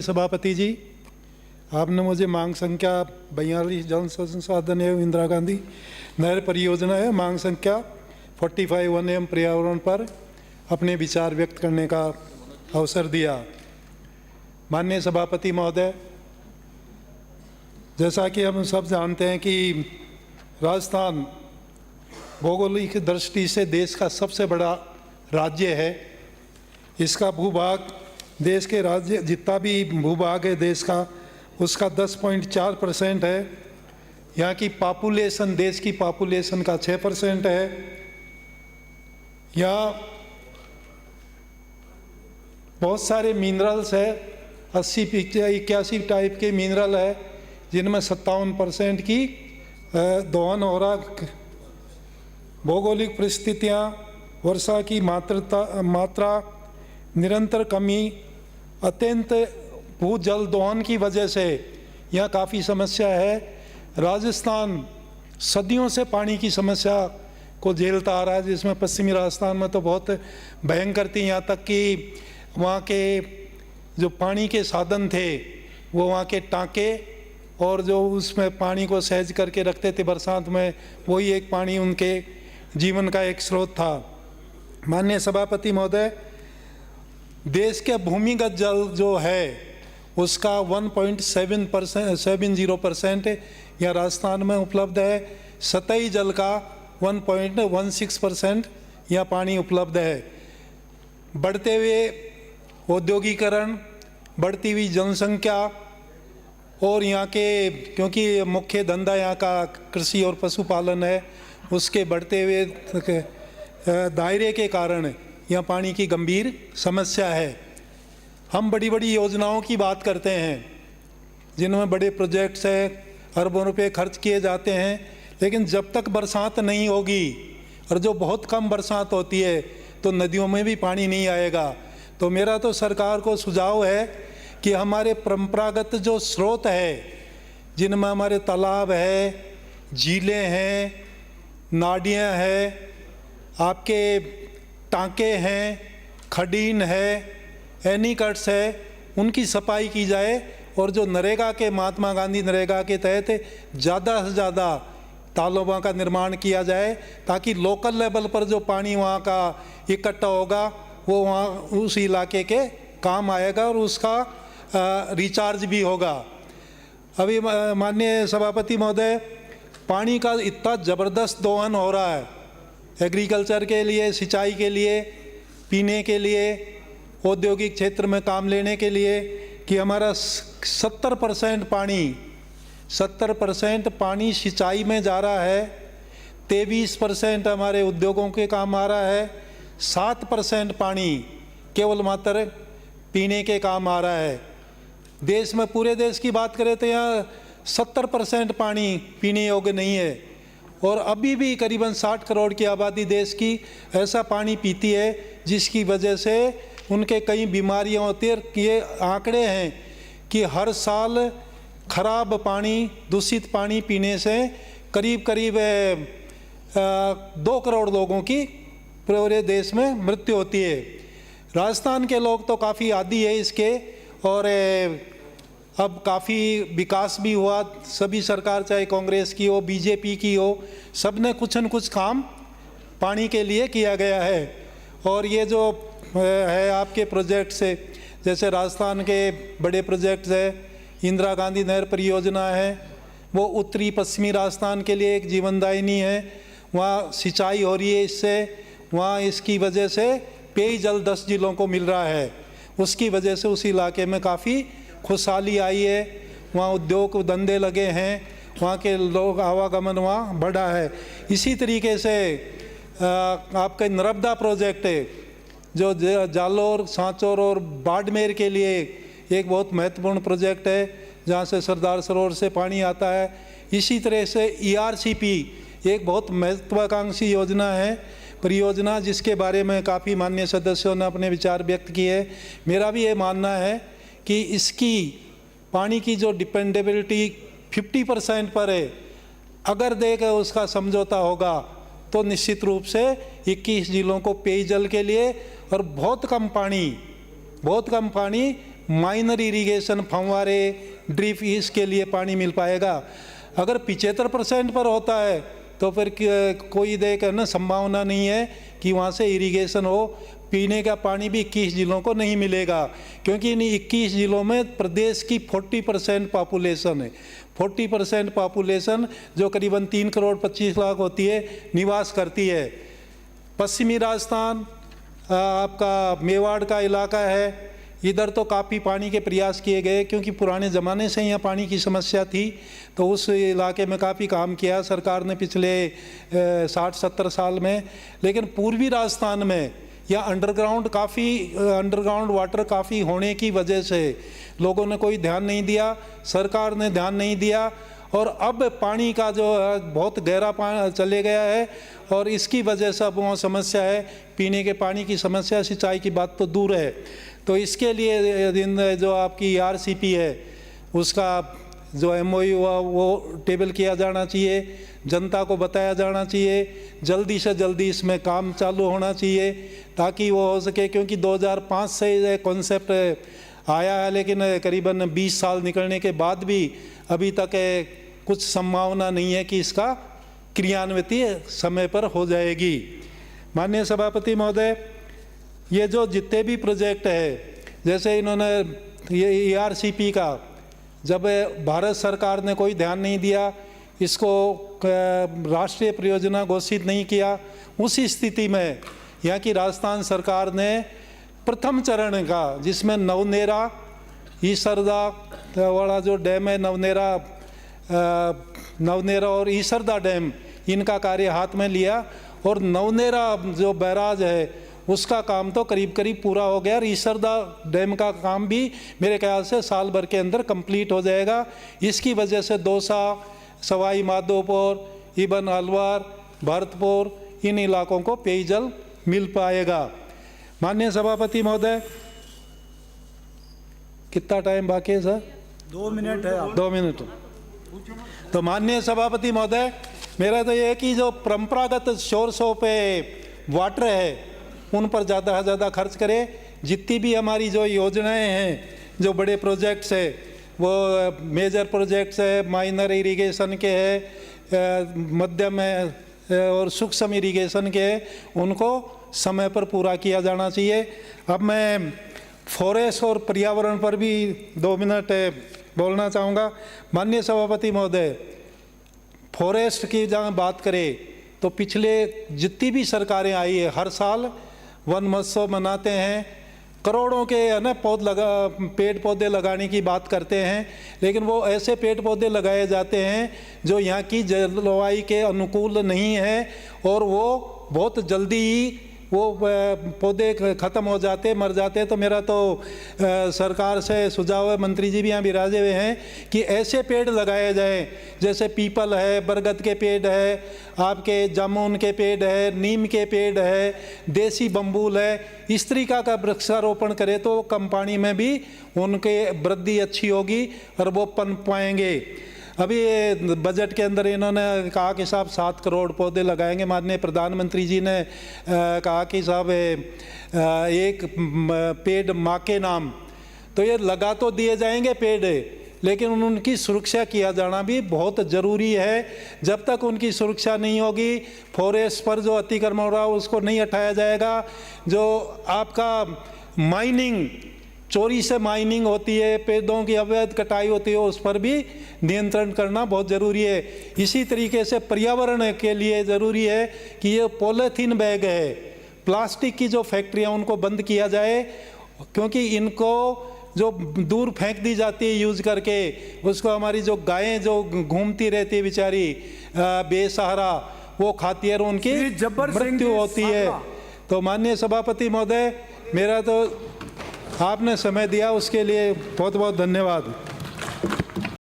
सभापति जी, आपने मुझे मांग संख्या 42 जल संसाधन एवं इंदिरा गांधी नहर परियोजना है मांग संख्या 45 वन एवं पर्यावरण पर अपने विचार व्यक्त करने का अवसर दिया। माननीय सभापति महोदय, जैसा कि हम सब जानते हैं कि राजस्थान भौगोलिक दृष्टि से देश का सबसे बड़ा राज्य है। इसका भूभाग देश के राज्य जितना भी भूभाग है देश का उसका 10.4% है। यहाँ की पॉपुलेशन देश की पॉपुलेशन का 6% है। यहाँ बहुत सारे मिनरल्स है, 81 टाइप के मिनरल है, जिनमें 57% की दोहन हो रहा। भौगोलिक परिस्थितियाँ, वर्षा की मात्रा निरंतर कमी, अत्यंत भूजल दोहन की वजह से यह काफ़ी समस्या है। राजस्थान सदियों से पानी की समस्या को झेलता आ रहा है, जिसमें पश्चिमी राजस्थान में तो बहुत भयंकर थी। यहाँ तक कि वहाँ के जो पानी के साधन थे वो वहाँ के टाँके और जो उसमें पानी को सहज करके रखते थे बरसात में, वही एक पानी उनके जीवन का एक स्रोत था। माननीय सभापति महोदय, देश के भूमिगत जल जो है उसका 1.70% यहाँ राजस्थान में उपलब्ध है। सतही जल का 1.16% यहाँ पानी उपलब्ध है। बढ़ते हुए औद्योगिकरण, बढ़ती हुई जनसंख्या और यहाँ के, क्योंकि मुख्य धंधा यहाँ का कृषि और पशुपालन है, उसके बढ़ते हुए दायरे के कारण यहाँ पानी की गंभीर समस्या है। हम बड़ी बड़ी योजनाओं की बात करते हैं जिनमें बड़े प्रोजेक्ट्स हैं, अरबों रुपए खर्च किए जाते हैं, लेकिन जब तक बरसात नहीं होगी और जो बहुत कम बरसात होती है तो नदियों में भी पानी नहीं आएगा। तो मेरा तो सरकार को सुझाव है कि हमारे परंपरागत जो स्रोत है, जिनमें हमारे तालाब है, झीलें हैं, नाडियाँ हैं, आपके टाँके हैं, खडीन है, एनीकट्स है, उनकी सफाई की जाए और जो नरेगा के, महात्मा गांधी नरेगा के तहत ज़्यादा से ज़्यादा तालाबों का निर्माण किया जाए, ताकि लोकल लेवल पर जो पानी वहाँ का इकट्ठा होगा वो वहाँ उस इलाके के काम आएगा और उसका रिचार्ज भी होगा। अभी माननीय सभापति महोदय, पानी का इतना ज़बरदस्त दोहन हो रहा है एग्रीकल्चर के लिए, सिंचाई के लिए, पीने के लिए, औद्योगिक क्षेत्र में काम लेने के लिए, कि हमारा 70% पानी सिंचाई में जा रहा है, 23% हमारे उद्योगों के काम आ रहा है, 7% पानी केवल मात्र पीने के काम आ रहा है। देश में, पूरे देश की बात करें तो यहाँ 70% पानी पीने योग्य नहीं है और अभी भी करीबन 60 करोड़ की आबादी देश की ऐसा पानी पीती है जिसकी वजह से उनके कई बीमारियां होती है। ये आंकड़े हैं कि हर साल खराब पानी, दूषित पानी पीने से करीब 2 करोड़ लोगों की पूरे देश में मृत्यु होती है। राजस्थान के लोग तो काफ़ी आदी है इसके और अब काफ़ी विकास भी हुआ। सभी सरकार, चाहे कांग्रेस की हो, बीजेपी की हो, सब ने कुछ न कुछ काम पानी के लिए किया गया है। और ये जो है आपके प्रोजेक्ट्स है, जैसे राजस्थान के बड़े प्रोजेक्ट्स है, इंदिरा गांधी नहर परियोजना है, वो उत्तरी पश्चिमी राजस्थान के लिए एक जीवनदायिनी है। वहाँ सिंचाई हो रही है, इससे वहाँ इसकी वजह से पेयजल 10 जिलों को मिल रहा है। उसकी वजह से उस इलाके में काफ़ी खुशहाली आई है। वहाँ उद्योग धंधे लगे हैं, वहाँ के लोग आवागमन वहाँ बढ़ा है। इसी तरीके से आपका नर्मदा प्रोजेक्ट है जो जालोर, सांचौर और बाड़मेर के लिए एक बहुत महत्वपूर्ण प्रोजेक्ट है, जहाँ से सरदार सरोवर से पानी आता है। इसी तरह से ERCP एक बहुत महत्वाकांक्षी योजना है, परियोजना, जिसके बारे में काफ़ी माननीय सदस्यों ने अपने विचार व्यक्त किए। मेरा भी ये मानना है कि इसकी पानी की जो डिपेंडेबिलिटी 50% पर है, अगर देकर उसका समझौता होगा तो निश्चित रूप से 21 जिलों को पेयजल के लिए और बहुत कम पानी माइनर इरिगेशन, फव्वारे, ड्रिप, इसके लिए पानी मिल पाएगा। अगर 75% पर होता है तो फिर कोई देख ना संभावना नहीं है कि वहाँ से इरिगेशन हो। पीने का पानी भी 21 जिलों को नहीं मिलेगा, क्योंकि इन 21 जिलों में प्रदेश की 40% पॉपुलेशन है। 40% पॉपुलेशन जो करीबन 3 करोड़ 25 लाख होती है, निवास करती है। पश्चिमी राजस्थान, आपका मेवाड़ का इलाका है, इधर तो काफ़ी पानी के प्रयास किए गए, क्योंकि पुराने ज़माने से यहाँ पानी की समस्या थी, तो उस इलाके में काफ़ी काम किया सरकार ने पिछले 60-70 साल में। लेकिन पूर्वी राजस्थान में या अंडरग्राउंड वाटर काफ़ी होने की वजह से लोगों ने कोई ध्यान नहीं दिया, सरकार ने ध्यान नहीं दिया, और अब पानी का जो बहुत गहरा पानी चले गया है, और इसकी वजह से अब वो समस्या है, पीने के पानी की समस्या, सिंचाई की बात तो दूर है। तो इसके लिए जो आपकी RCP है उसका जो MOU हुआ वो टेबल किया जाना चाहिए, जनता को बताया जाना चाहिए, जल्दी से जल्दी इसमें काम चालू होना चाहिए ताकि वो हो सके। क्योंकि 2005 से ये कॉन्सेप्ट आया है, लेकिन करीबन 20 साल निकलने के बाद भी अभी तक कुछ संभावना नहीं है कि इसका क्रियान्विति समय पर हो जाएगी। माननीय सभापति महोदय, ये जो जितने भी प्रोजेक्ट है, जैसे इन्होंने ये ERCP का जब भारत सरकार ने कोई ध्यान नहीं दिया, इसको राष्ट्रीय परियोजना घोषित नहीं किया, उसी स्थिति में यहाँ की राजस्थान सरकार ने प्रथम चरण का, जिसमें नवनेरा, ईसरदा वाला जो डैम है, नवनेरा और ईसरदा डैम, इनका कार्य हाथ में लिया, और नवनेरा जो बैराज है उसका काम तो करीब करीब पूरा हो गया, और ईसरदा डैम का काम भी मेरे ख्याल से साल भर के अंदर कंप्लीट हो जाएगा। इसकी वजह से दौसा, सवाई माधोपुर, इबन अलवर, भरतपुर, इन इलाकों को पेयजल मिल पाएगा। माननीय सभापति महोदय, कितना टाइम बाकी है सर? 2 मिनट है। 2 मिनट। तो माननीय सभापति महोदय, मेरा तो ये है कि जो परंपरागत सोर्सों पे वाटर है उन पर ज़्यादा से ज़्यादा खर्च करें। जितनी भी हमारी जो योजनाएं हैं, जो बड़े प्रोजेक्ट्स है, वो मेजर प्रोजेक्ट्स है, माइनर इरिगेशन के है, मध्यम है और सूक्ष्म इरिगेशन के है, उनको समय पर पूरा किया जाना चाहिए। अब मैं फॉरेस्ट और पर्यावरण पर भी 2 मिनट बोलना चाहूँगा। माननीय सभापति महोदय, फॉरेस्ट की जहाँ बात करें तो पिछले जितनी भी सरकारें आई है, हर साल वन महोत्सव मनाते हैं, करोड़ों के है ना पेड़ पौधे लगाने की बात करते हैं, लेकिन वो ऐसे पेड़ पौधे लगाए जाते हैं जो यहाँ की जलवायु के अनुकूल नहीं है, और वो बहुत जल्दी ही वो पौधे ख़त्म हो जाते, मर जाते। तो मेरा तो सरकार से सुझाव है, मंत्री जी भी यहाँ विराजे हुए हैं, कि ऐसे पेड़ लगाए जाएं, जैसे पीपल है, बरगद के पेड़ है, आपके जामुन के पेड़ है, नीम के पेड़ है, देसी बम्बूल है, इस तरीका का वृक्षारोपण करें तो कम पानी में भी उनके वृद्धि अच्छी होगी और वो पनप पाएंगे। अभी बजट के अंदर इन्होंने कहा कि साहब 7 करोड़ पौधे लगाएंगे। माननीय प्रधानमंत्री जी ने कहा कि साहब एक पेड़ माँ के नाम, तो ये लगा तो दिए जाएंगे पेड़, लेकिन उनकी सुरक्षा किया जाना भी बहुत ज़रूरी है। जब तक उनकी सुरक्षा नहीं होगी, फॉरेस्ट पर जो अतिक्रमण हो रहा है उसको नहीं हटाया जाएगा। जो आपका माइनिंग, चोरी से माइनिंग होती है, पेड़ों की अवैध कटाई होती है, उस पर भी नियंत्रण करना बहुत ज़रूरी है। इसी तरीके से पर्यावरण के लिए ज़रूरी है कि ये पॉलीथीन बैग है, प्लास्टिक की जो फैक्ट्रियाँ, उनको बंद किया जाए, क्योंकि इनको जो दूर फेंक दी जाती है यूज़ करके, उसको हमारी जो गायें जो घूमती रहती है बेचारी बेसहारा, वो खाती है और उनकी मृत्यु होती है। तो माननीय सभापति महोदय, मेरा तो आपने समय दिया उसके लिए बहुत बहुत धन्यवाद।